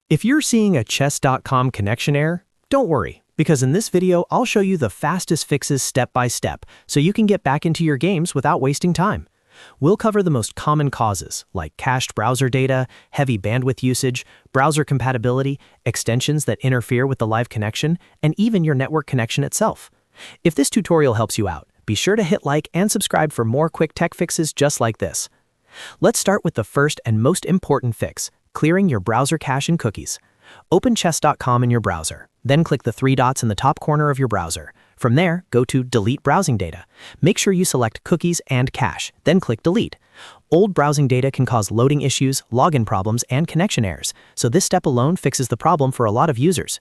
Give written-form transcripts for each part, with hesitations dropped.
If you're seeing a chess.com connection error, don't worry, because in this video I'll show you the fastest fixes step by step so you can get back into your games without wasting time. We'll cover the most common causes, like cached browser data, heavy bandwidth usage, browser compatibility, extensions that interfere with the live connection, and even your network connection itself. If this tutorial helps you out, be sure to hit like and subscribe for more quick tech fixes just like this. Let's start with the first and most important fix: clearing your browser cache and cookies. Open chess.com in your browser, then click the three dots in the top corner of your browser. From there, go to Delete Browsing Data. Make sure you select Cookies and Cache, then click Delete. Old browsing data can cause loading issues, login problems, and connection errors, so this step alone fixes the problem for a lot of users.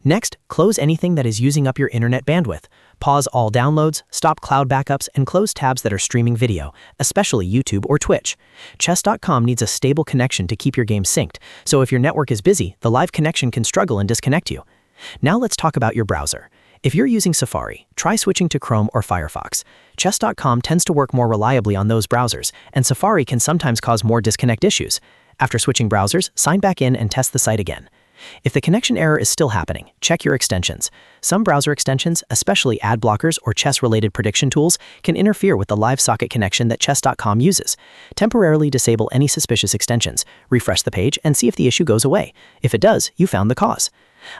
Next, close anything that is using up your internet bandwidth. Pause all downloads, stop cloud backups, and close tabs that are streaming video, especially YouTube or Twitch. Chess.com needs a stable connection to keep your game synced, so if your network is busy, the live connection can struggle and disconnect you. Now let's talk about your browser. If you're using Safari, try switching to Chrome or Firefox. Chess.com tends to work more reliably on those browsers, and Safari can sometimes cause more disconnect issues. After switching browsers, sign back in and test the site again. If the connection error is still happening, check your extensions. Some browser extensions, especially ad blockers or chess-related prediction tools, can interfere with the live socket connection that chess.com uses. Temporarily disable any suspicious extensions, refresh the page, and see if the issue goes away. If it does, you found the cause.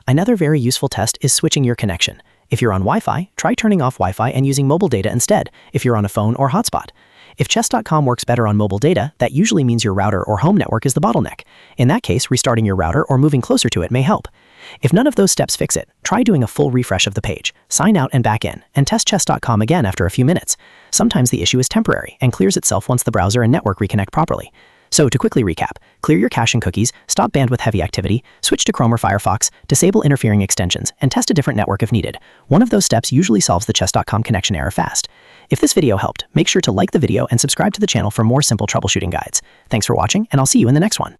Another very useful test is switching your connection. If you're on Wi-Fi, try turning off Wi-Fi and using mobile data instead, if you're on a phone or hotspot. If chess.com works better on mobile data, that usually means your router or home network is the bottleneck. In that case, restarting your router or moving closer to it may help. If none of those steps fix it, try doing a full refresh of the page, sign out and back in, and test chess.com again after a few minutes. Sometimes the issue is temporary and clears itself once the browser and network reconnect properly. So to quickly recap, clear your cache and cookies, stop bandwidth-heavy activity, switch to Chrome or Firefox, disable interfering extensions, and test a different network if needed. One of those steps usually solves the chess.com connection error fast. If this video helped, make sure to like the video and subscribe to the channel for more simple troubleshooting guides. Thanks for watching, and I'll see you in the next one.